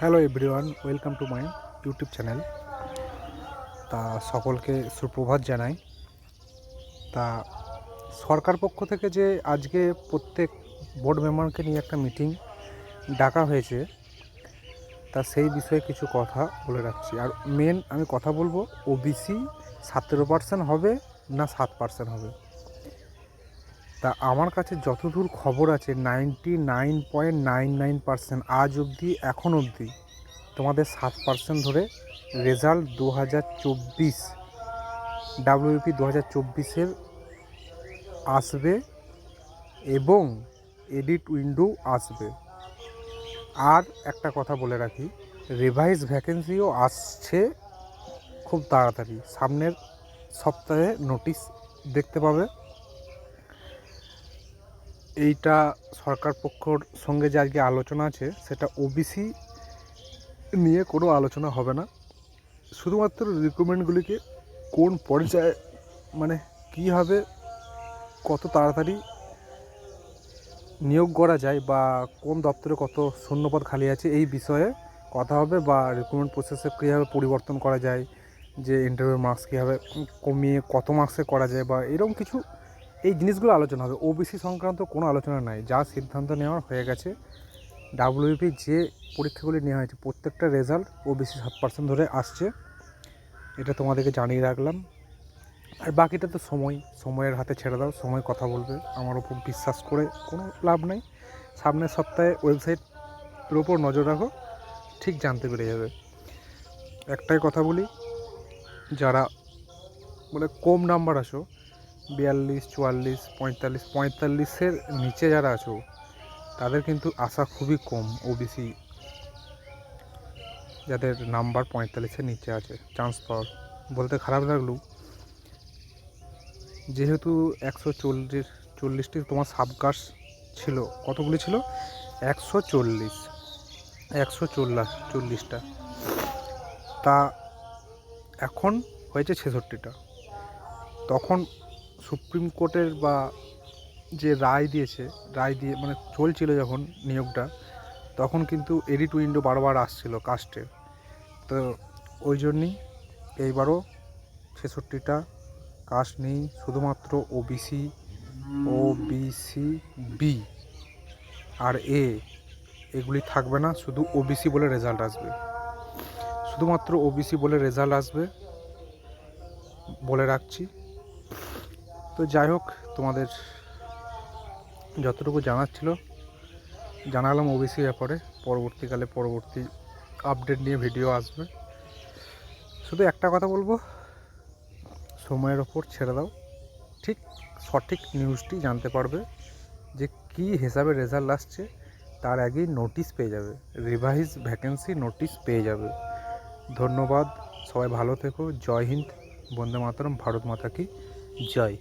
Hello everyone, welcome to my YouTube channel. তা সকলকে সুপ্রভাত জানাই। তা সরকার পক্ষ থেকে যে আজকে প্রত্যেক বোর্ড মেম্বারকে নিয়ে একটা মিটিং ডাকা হয়েছে, তা সেই বিষয়ে কিছু কথা বলে রাখছি। আর মেন আমি কথা বলবো, ওবিসি 17% হবে না 7% হবে। তা আমার কাছে যতদূর খবর আছে 99.99% আজ অবধি, এখন অবধি তোমাদের 7% ধরে রেজাল্ট 2024 ডাব্লিউপি 2024-এর আসবে এবং এডিট উইন্ডো আসবে। আর একটা কথা বলে রাখি, রিভাইজ ভ্যাকেন্সিও আসছে খুব তাড়াতাড়ি, সামনের সপ্তাহে নোটিশ দেখতে পাবে। এইটা সরকার পক্ষর সঙ্গে যে আজকে আলোচনা আছে, সেটা ওবিসি নিয়ে কোনো আলোচনা হবে না, শুধুমাত্র রিক্রুটমেন্টগুলিকে কোন পর্যায়ে, মানে কীভাবে কত তাড়াতাড়ি নিয়োগ করা যায় বা কোন দপ্তরে কত শূন্যপদ খালি আছে এই বিষয়ে কথা হবে, বা রিক্রুটমেন্ট প্রসেসে কীভাবে পরিবর্তন করা যায়, যে ইন্টারভিউ মার্কস কীভাবে কমিয়ে কত মার্কসে করা যায়, বা এরকম কিছু এই জিনিসগুলো আলোচনা হবে। ওবিসি সংক্রান্ত কোনো আলোচনা নাই, যা সিদ্ধান্ত নেওয়ার হয়ে গেছে। ডাব্লিউপি যে পরীক্ষাগুলি নেওয়া হয়েছে প্রত্যেকটা রেজাল্ট ওবিসি 7% ধরে আসছে, এটা তোমাদেরকে জানিয়ে রাখলাম। আর বাকিটা তো সময়ের হাতে ছেড়ে দাও, সময় কথা বলবে। আমার ওপর বিশ্বাস করে কোনো লাভ নেই। সামনের সপ্তাহে ওয়েবসাইটের ওপর নজর রাখো, ঠিক জানতে পেরে যাবে। একটাই কথা বলি, যারা মানে কম নাম্বার আছো, 42, 44, 45, 45-এর নিচে যারা আছো, তাদের কিন্তু আশা খুবই কম। ওবিসি যাদের নাম্বার 45-এর নিচে আছে চান্স পাওয়ার, বলতে খারাপ লাগলেও, যেহেতু 140টি তোমার সাবকাস্ট ছিল, কতগুলি ছিল? 140টা, তা এখন হয়েছে 66টা। তখন সুপ্রিম কোর্টের বা যে রায় দিয়ে মানে চলছিল যখন নিয়োগটা, তখন কিন্তু এডিট উইন্ডো বারবার আসছিল কাস্টের। তো ওই জন্যই এইবারও 66টা কাস্ট নেই, শুধুমাত্র ওবিসি বি আর এগুলি থাকবে না, শুধু ওবিসি বলে রেজাল্ট আসবে, শুধুমাত্র ওবিসি বলে রেজাল্ট আসবে বলে রাখছি। তো যাই হোক, তোমাদের যতটুকু জানার ছিল জানালাম ওবিসি ব্যাপারে। পরবর্তীকালে পরবর্তী আপডেট নিয়ে ভিডিও আসবে। শুধু একটা কথা বলবো, সময়ের ওপর ছেড়ে দাও, ঠিক সঠিক নিউজটি জানতে পারবে যে কী হিসাবে রেজাল্ট আসছে, তার আগেই নোটিশ পেয়ে যাবে, রিভাইজ ভ্যাকেন্সি নোটিশ পেয়ে যাবে। ধন্যবাদ, সবাই ভালো থেকো। জয় হিন্দ, বন্দে মাতরম, ভারত মাতা কি জয়।